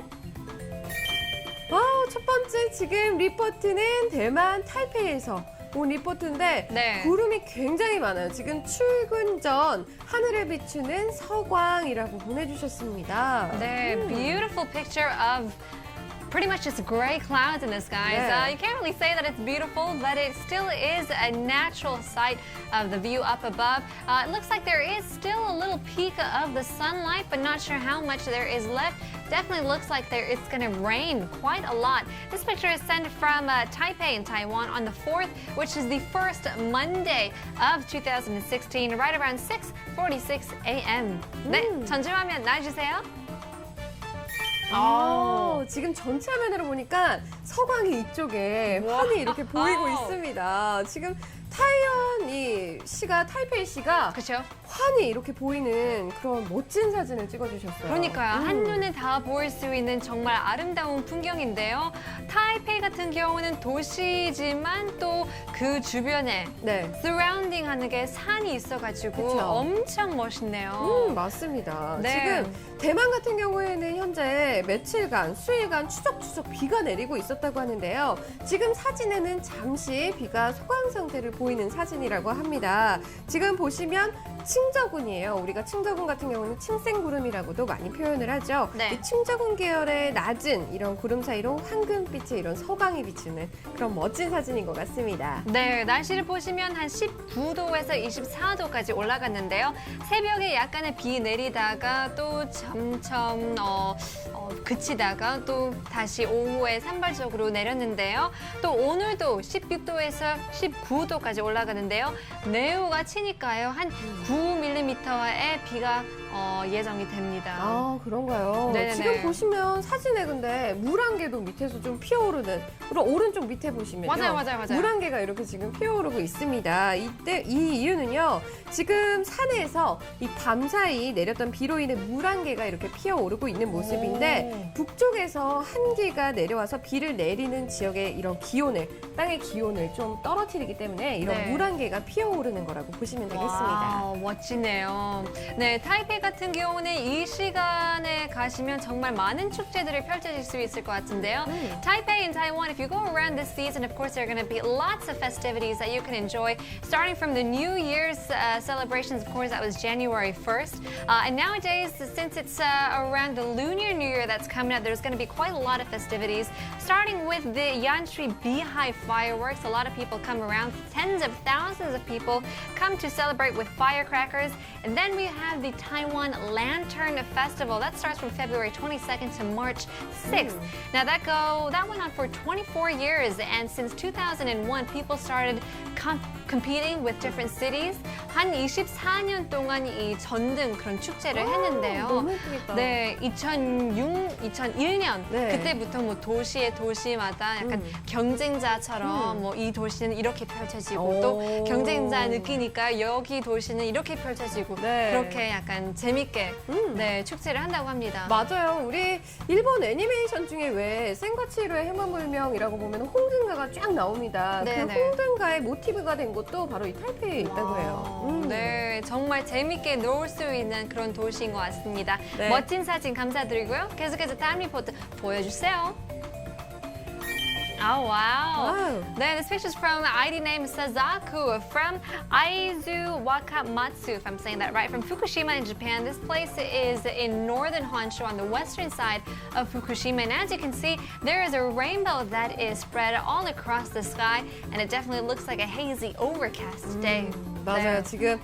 Speaker 1: 첫 번째 지금 리포트는 대만 타이페이에서 온 리포트인데
Speaker 2: 네.
Speaker 1: 구름이 굉장히 많아요. 지금 출근 전 하늘을 비추는 서광이라고 보내주셨습니다.
Speaker 2: 네, beautiful picture of pretty much just gray clouds in the skies.
Speaker 1: Yeah.
Speaker 2: You can't really say that it's beautiful, but it still is a natural sight of the view up above. It looks like there is still a little peak of the sunlight, but not sure how much there is left. Definitely looks like it's going to rain quite a lot. This picture is sent from Taipei in Taiwan on the 4th, which is the first Monday of 2016, right around 6:46 a.m. 네, 전체 화면 나와주세요.
Speaker 1: 지금 전체 화면으로 보니까 서광이 이쪽에 환히 이렇게 보이고 있습니다. 지금 타이페이 시가
Speaker 2: 그렇죠?
Speaker 1: 환히 이렇게 보이는 그런 멋진 사진을 찍어주셨어요.
Speaker 2: 그러니까요. 한눈에 다 보일 수 있는 정말 아름다운 풍경인데요. 타이페이 같은 경우는 도시지만 또 그 주변에
Speaker 1: 네.
Speaker 2: surrounding 하는 게 산이 있어가지고
Speaker 1: 그쵸.
Speaker 2: 엄청 멋있네요.
Speaker 1: 맞습니다.
Speaker 2: 네.
Speaker 1: 지금 대만 같은 경우에는 현재 며칠간, 수일간 추적추적 비가 내리고 있었다고 하는데요. 지금 사진에는 잠시 비가 소강 상태를 보이는 사진이라고 합니다. 지금 보시면 칭저군이에요. 우리가 칭저군 같은 경우는 칭생구름이라고도 많이 표현을 하죠.
Speaker 2: 네.
Speaker 1: 이 칭저군 계열의 낮은 이런 구름 사이로 황금빛의 이런 서광이 비추는 그런 멋진 사진인 것 같습니다.
Speaker 2: 네, 날씨를 보시면 한 19도에서 24도까지 올라갔는데요. 새벽에 약간의 비 내리다가 또 점점 그치다가 또 다시 오후에 산발적으로 내렸는데요. 또 오늘도 16도에서 19도까지 올라가는데요. 내후가 치니까요. 한 9mm의 비가 예정이 됩니다.
Speaker 1: 그런가요?
Speaker 2: 네네네.
Speaker 1: 지금 보시면 사진에 근데 물 한 개도 밑에서 좀 피어오르는, 그리고 오른쪽 밑에 보시면요.
Speaker 2: 맞아요.
Speaker 1: 물 한 개가 이렇게 지금 피어오르고 있습니다. 이 이유는요. 지금 산에서 이 밤사이 내렸던 비로 인해 물 한 개가 이렇게 피어오르고 있는 모습인데 북쪽에서 한기가 내려와서 비를 내리는 지역의 이런 기온을, 땅의 기온을 좀 떨어뜨리기 때문에 이런
Speaker 2: 네.
Speaker 1: 물 한 개가 피어오르는 거라고 보시면 되겠습니다.
Speaker 2: 와, 멋지네요. 네, 타이페이 같은 경우는 이 시간에 가시면 정말 많은 축제들을 펼쳐질 수 있을 것 같은데요. Taipei in Taiwan, if you go around this season, of course, there are going to be lots of festivities that you can enjoy, starting from the New Year's celebrations, of course, that was January 1st. And nowadays, since it's around the Lunar New Year that's coming up, there's going to be quite a lot of festivities, starting with the Yanshui Beehive fireworks. A lot of people come around, tens of thousands of people come to celebrate with firecrackers. And then we have the Taiwan Lantern Festival. That starts from February 22nd to March 6th. Now that went on for 24 years, and since 2001, people started competing with different cities. 한 24년 동안 이 전등 그런 축제를 했는데요.
Speaker 1: 너무 예쁘겠다.
Speaker 2: 네, 2001년
Speaker 1: 네.
Speaker 2: 그때부터 뭐 도시마다 약간 경쟁자처럼 뭐 이 도시는 이렇게 펼쳐지고 또
Speaker 1: 오.
Speaker 2: 경쟁자 느끼니까 여기 도시는 이렇게 펼쳐지고
Speaker 1: 네.
Speaker 2: 그렇게 약간 재밌게 네, 축제를 한다고 합니다.
Speaker 1: 맞아요. 우리 일본 애니메이션 중에 왜 센과치히로의 해마불명이라고 보면 홍등가가 쫙 나옵니다. 그
Speaker 2: 네네.
Speaker 1: 홍등가의 모티브가 된 곳도 바로 이 타이페이에 있다고 해요.
Speaker 2: 네, 정말 재밌게 놀 수 있는 그런 도시인 것 같습니다.
Speaker 1: 네.
Speaker 2: 멋진 사진 감사드리고요. 계속해서 다음 리포트 보여주세요. Oh, wow.
Speaker 1: Wow.
Speaker 2: Then this picture's from ID name Sazaku from Aizu Wakamatsu, if I'm saying that right, from Fukushima in Japan. This place is in northern Honshu on the western side of Fukushima. And as you can see, there is a rainbow that is spread all across the sky, and it definitely looks like a hazy, overcast day.
Speaker 1: 맞아요.
Speaker 2: 네.
Speaker 1: 지금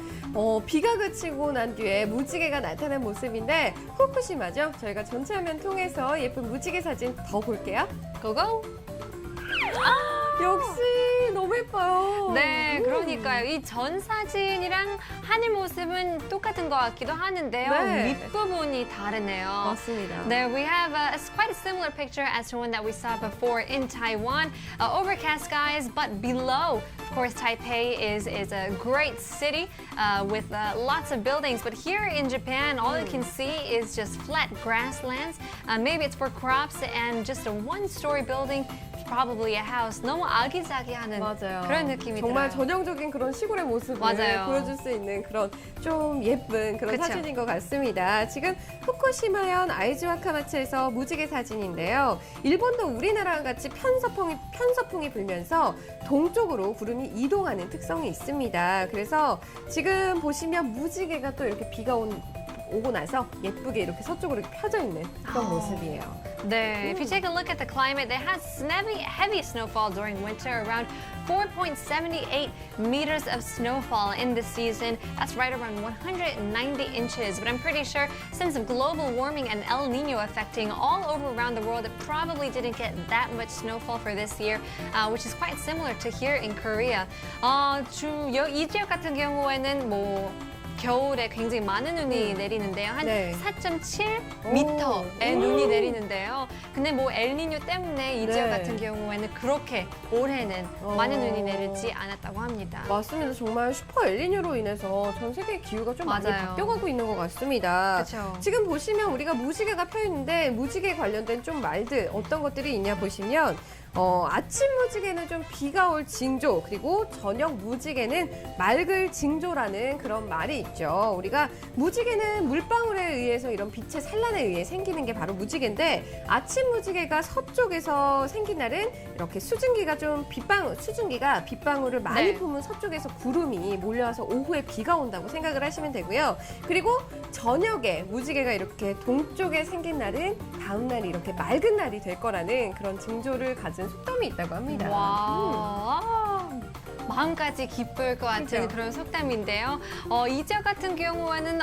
Speaker 1: 비가 그치고 난 뒤에 무지개가 나타난 모습인데 후쿠시마죠. 저희가 전체 화면 통해서 예쁜 무지개 사진 더 볼게요.
Speaker 2: Go, go.
Speaker 1: 역시 너무 너무 예뻐요.
Speaker 2: 네, 그러니까요. 이 전 사진이랑 하늘 모습은 똑같은 것 같기도 하는데요.
Speaker 1: 네.
Speaker 2: 밑부분이 다르네요.
Speaker 1: 맞습니다.
Speaker 2: There we have quite a similar picture as to one that we saw before in Taiwan. Overcast skies, but below, of course, Taipei is a great city with lots of buildings. But here in Japan, all you can see is just flat grasslands. Maybe it's for crops and just a one-story building. Probably a house. 너무 아기자기하는
Speaker 1: 맞아요.
Speaker 2: 그런 느낌이
Speaker 1: 정말
Speaker 2: 들어요.
Speaker 1: 전형적인 그런 시골의 모습을
Speaker 2: 맞아요.
Speaker 1: 보여줄 수 있는 그런 좀 예쁜 그런
Speaker 2: 그쵸.
Speaker 1: 사진인 것 같습니다. 지금 후쿠시마현 아이즈와카마츠에서 무지개 사진인데요. 일본도 우리나라와 같이 편서풍이 불면서 동쪽으로 구름이 이동하는 특성이 있습니다. 그래서 지금 보시면 무지개가 또 이렇게 비가 오고 나서 예쁘게 이렇게 서쪽으로 이렇게 펴져 있는 그런 모습이에요.
Speaker 2: 네, if you take a look at the climate, they had heavy snowfall during winter, around 4.78 meters of snowfall in this season. That's right around 190 inches. But I'm pretty sure since of global warming and El Nino affecting all over around the world, it probably didn't get that much snowfall for this year, which is quite similar to here in Korea. 이 지역 같은 경우에는 겨울에 굉장히 많은 눈이 내리는데요. 한
Speaker 1: 네.
Speaker 2: 4.7m의
Speaker 1: 오.
Speaker 2: 눈이 내리는데요. 근데 엘니뇨 때문에 이 지역
Speaker 1: 네.
Speaker 2: 같은 경우에는 그렇게 올해는 많은 눈이 내리지 않았다고 합니다.
Speaker 1: 맞습니다. 정말 슈퍼 엘니뇨로 인해서 전 세계 기후가 좀 많이
Speaker 2: 맞아요.
Speaker 1: 바뀌어가고 있는 것 같습니다.
Speaker 2: 그쵸.
Speaker 1: 지금 보시면 우리가 무지개가 펴 있는데 무지개 관련된 좀 말들 어떤 것들이 있냐 보시면 아침 무지개는 좀 비가 올 징조, 그리고 저녁 무지개는 맑을 징조라는 그런 말이 있죠. 우리가 무지개는 물방울에 의해서 이런 빛의 산란에 의해 생기는 게 바로 무지개인데 아침 무지개가 서쪽에서 생긴 날은 이렇게 수증기가 빗방울을 많이
Speaker 2: 네.
Speaker 1: 품은 서쪽에서 구름이 몰려와서 오후에 비가 온다고 생각을 하시면 되고요. 그리고 저녁에 무지개가 이렇게 동쪽에 생긴 날은 다음 날이 이렇게 맑은 날이 될 거라는 그런 징조를 가진 속담이 있다고 합니다.
Speaker 2: 와. 마음까지 기쁠 것 같은
Speaker 1: 그죠?
Speaker 2: 그런 속담인데요. 이 지역 같은 경우에는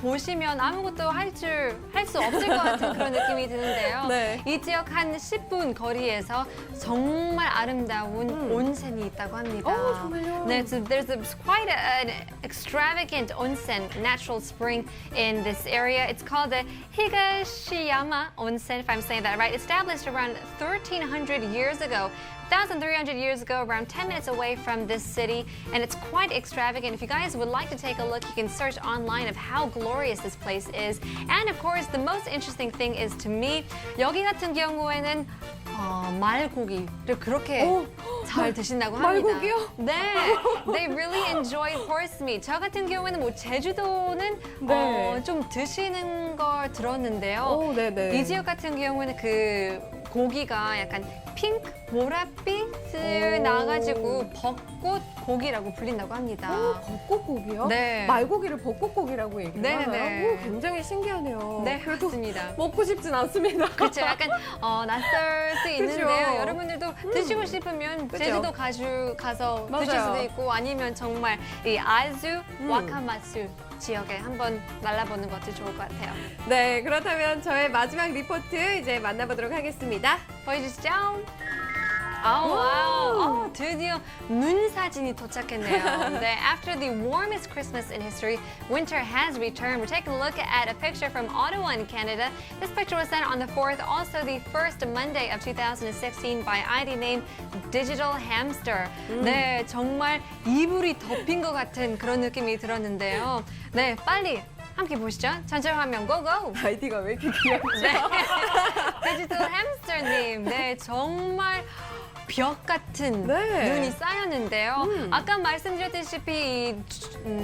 Speaker 2: 보시면 아무것도 할 수 없을 것 같은 그런 느낌이 드는데요.
Speaker 1: 네.
Speaker 2: 이 지역 한 10분 거리에서 정말 아름다운 온센이 있다고 합니다.
Speaker 1: 정말요?
Speaker 2: 네, so there's quite an extravagant onsen, natural spring in this area. It's called the Higashiyama Onsen, if I'm saying that right. Established around 1,300 years ago. 1,300 years ago, around 10 minutes away from this city, and it's quite extravagant. If you guys would like to take a look, you can search online of how glorious this place is. And of course, the most interesting thing is to me, 여기 같은 경우에는 말고기를 그렇게 잘 드신다고 합니다.
Speaker 1: 말고기요?
Speaker 2: 네, they really enjoy horse meat. 저 같은 경우에는 제주도는
Speaker 1: 네.
Speaker 2: 좀 드시는 걸 들었는데요.
Speaker 1: 네네.
Speaker 2: 이 지역 같은 경우는 그 고기가 약간 핑크, 보랏빛을
Speaker 1: 오.
Speaker 2: 나가지고 벚꽃 고기라고 불린다고 합니다.
Speaker 1: 벚꽃고기요?
Speaker 2: 네.
Speaker 1: 말고기를 벚꽃고기라고 얘기를
Speaker 2: 네네.
Speaker 1: 하나요? 굉장히 신기하네요.
Speaker 2: 네,
Speaker 1: 그래도
Speaker 2: 맞습니다.
Speaker 1: 먹고 싶진 않습니다.
Speaker 2: 그렇죠. 약간 낯설 수 있는데요.
Speaker 1: 그죠.
Speaker 2: 여러분들도 드시고 싶으면
Speaker 1: 그죠.
Speaker 2: 제주도 가서
Speaker 1: 맞아요.
Speaker 2: 드실 수도 있고 아니면 정말 이 아주 와카마츠 지역에 한번 날라보는 것도 좋을 것 같아요.
Speaker 1: 네, 그렇다면 저의 마지막 리포트 이제 만나보도록 하겠습니다.
Speaker 2: 보여주시죠. 와우. 드디어 눈 사진이 도착했네요. 네, after the warmest Christmas in history, winter has returned. We're taking a look at a picture from Ottawa in Canada. This picture was sent on the 4th, also the first Monday of 2016 by ID name Digital Hamster. 네, 정말 이불이 덮인 것 같은 그런 느낌이 들었는데요. 네, 빨리 함께 보시죠. 전체 화면 고고!
Speaker 1: 아이디가 왜 이렇게 귀엽죠?
Speaker 2: 네. 디지털 햄스터님, 네, 정말 벽 같은
Speaker 1: 네.
Speaker 2: 눈이 쌓였는데요. 아까 말씀드렸다시피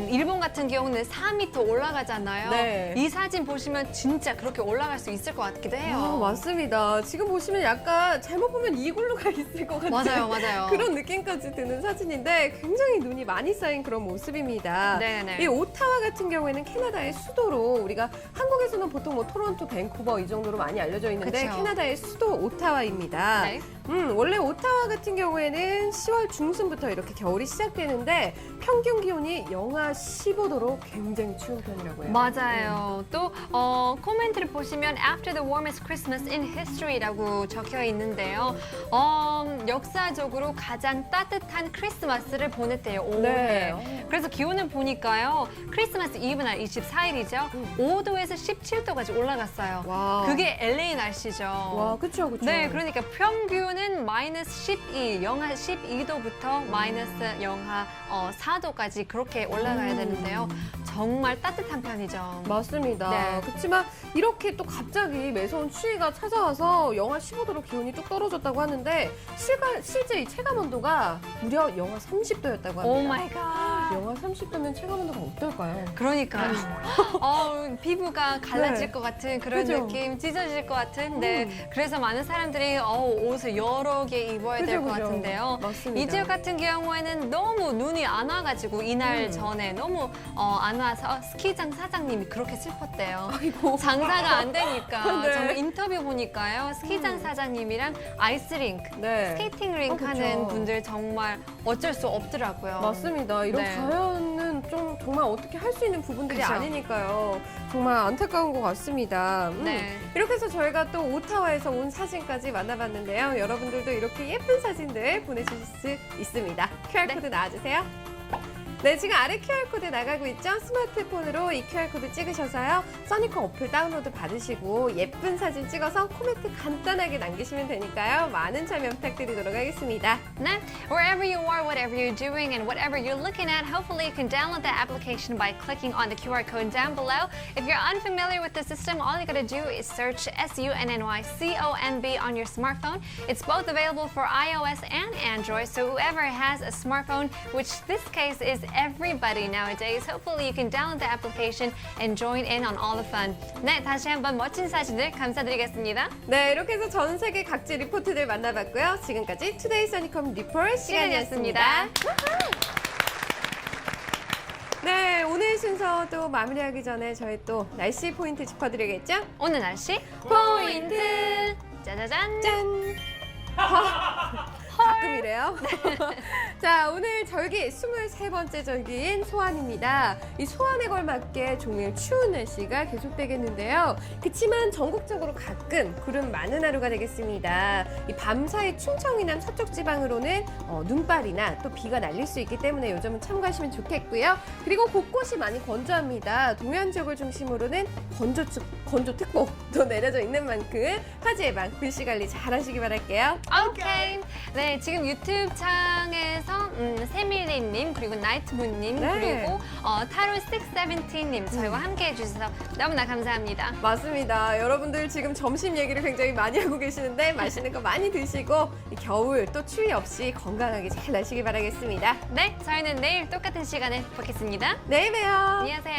Speaker 2: 일본 같은 경우는 4m 올라가잖아요.
Speaker 1: 네.
Speaker 2: 이 사진 보시면 진짜 그렇게 올라갈 수 있을 것 같기도 해요.
Speaker 1: 맞습니다. 지금 보시면 약간 잘못 보면 이글루가 있을 것 같은
Speaker 2: 맞아요.
Speaker 1: 그런 느낌까지 드는 사진인데 굉장히 눈이 많이 쌓인 그런 모습입니다.
Speaker 2: 네네.
Speaker 1: 이 오타와 같은 경우에는 캐나다의 수도로 우리가 한국에서는 보통 토론토, 밴쿠버 이 정도로 많이 알려져 있는데
Speaker 2: 그쵸.
Speaker 1: 캐나다의 수도 오타와입니다.
Speaker 2: 네.
Speaker 1: 원래 오타와 오타와 같은 경우에는 10월 중순부터 이렇게 겨울이 시작되는데 평균 기온이 영하 15도로 굉장히 추운 편이라고 해요.
Speaker 2: 맞아요. 또 코멘트를 보시면 After the warmest Christmas in history라고 적혀 있는데요. 역사적으로 가장 따뜻한 크리스마스를 보냈대요. 올해.
Speaker 1: 네.
Speaker 2: 그래서 기온을 보니까요. 크리스마스 이브 날 24일이죠. 5도에서 17도까지 올라갔어요.
Speaker 1: 와.
Speaker 2: 그게 LA 날씨죠.
Speaker 1: 와, 그쵸, 그쵸.
Speaker 2: 네, 그러니까 평균은 마이너스 12, 영하 12도부터 마이너스 영하 4도까지 그렇게 올라가야 되는데요. 정말 따뜻한 편이죠.
Speaker 1: 맞습니다.
Speaker 2: 네.
Speaker 1: 그렇지만 이렇게 또 갑자기 매서운 추위가 찾아와서 영하 15도로 기온이 뚝 떨어졌다고 하는데 실제 이 체감 온도가 무려 영하 30도였다고 합니다.
Speaker 2: 오 마이 갓.
Speaker 1: 영하 30도면 체감 온도가 어떨까요?
Speaker 2: 그러니까요. 피부가 갈라질
Speaker 1: 네.
Speaker 2: 것 같은 그런
Speaker 1: 그죠?
Speaker 2: 느낌, 찢어질 것 같은. 네. 그래서 많은 사람들이 옷을 여러 개 입어야 될
Speaker 1: 그죠,
Speaker 2: 것
Speaker 1: 그죠.
Speaker 2: 같은데요.
Speaker 1: 맞습니다.
Speaker 2: 이 지역 같은 경우에는 너무 눈이 안 와가지고 이날 전에 너무 안 와서 스키장 사장님이 그렇게 슬펐대요.
Speaker 1: 아이고.
Speaker 2: 장사가 안 되니까
Speaker 1: 네.
Speaker 2: 정말 인터뷰 보니까요. 스키장 사장님이랑 아이스링크,
Speaker 1: 네.
Speaker 2: 스케이팅 링크
Speaker 1: 그쵸.
Speaker 2: 하는 분들 정말 어쩔 수 없더라고요.
Speaker 1: 맞습니다. 이런
Speaker 2: 네.
Speaker 1: 자연은 좀 정말 어떻게 할 수 있는 부분들이
Speaker 2: 그쵸.
Speaker 1: 아니니까요. 정말 안타까운 것 같습니다.
Speaker 2: 네.
Speaker 1: 이렇게 해서 저희가 또 오타와에서 온 사진까지 만나봤는데요. 여러분들도 이렇게 예쁜 사진들 보내주실 수 있습니다. QR코드 나와주세요. 네, 지금 아래 QR코드 나가고 있죠? 스마트폰으로 이 QR코드 찍으셔서요. 써니콘 어플 다운로드 받으시고 예쁜 사진 찍어서 코멘트 간단하게 남기시면 되니까요. 많은 참여 부탁드리도록 하겠습니다.
Speaker 2: 네. Wherever you are, whatever you're doing, and whatever you're looking at, hopefully you can download the application by clicking on the QR code down below. If you're unfamiliar with the system, all you gotta do is search SUNNYCOMB on your smartphone. It's both available for iOS and Android, so whoever has a smartphone, which this case is everybody nowadays, hopefully you can download the application and join in on all the fun. 네, 다시 한번 멋진 사진들 감사드리겠습니다.
Speaker 1: 네, 이렇게 해서 전 세계 각지 리포트들 만나봤고요. 지금까지 투데이 써니컴 리포트 시간이었습니다. 네, 오늘 순서도 마무리하기 전에 저희 또 날씨 포인트 짚어드리겠죠?
Speaker 2: 오늘 날씨
Speaker 1: 포인트!
Speaker 2: 짜자잔.
Speaker 1: 짠! 가끔 이래요. 자, 오늘 절기 23번째 절기인 소환입니다. 이 소환에 걸맞게 종일 추운 날씨가 계속되겠는데요. 그치만 전국적으로 가끔 구름 많은 하루가 되겠습니다. 이 밤사이 충청 이남 서쪽 지방으로는 눈발이나 또 비가 날릴 수 있기 때문에 요 점은 참고하시면 좋겠고요. 그리고 곳곳이 많이 건조합니다. 동해안 지역을 중심으로는 건조특보도 내려져 있는 만큼 화재 예방, 불씨 관리 잘 하시기 바랄게요.
Speaker 2: 오케이. 네, 지금 유튜브 창에서 세밀리님 그리고 나이트문님
Speaker 1: 네.
Speaker 2: 그리고 타로617님 저희와 함께 해주셔서 너무나 감사합니다.
Speaker 1: 맞습니다. 여러분들 지금 점심 얘기를 굉장히 많이 하고 계시는데 맛있는 거 많이 드시고 이 겨울 또 추위 없이 건강하게 잘 나시기 바라겠습니다.
Speaker 2: 네, 저희는 내일 똑같은 시간에 뵙겠습니다.
Speaker 1: 내일 봬요.
Speaker 2: 안녕히 가세요.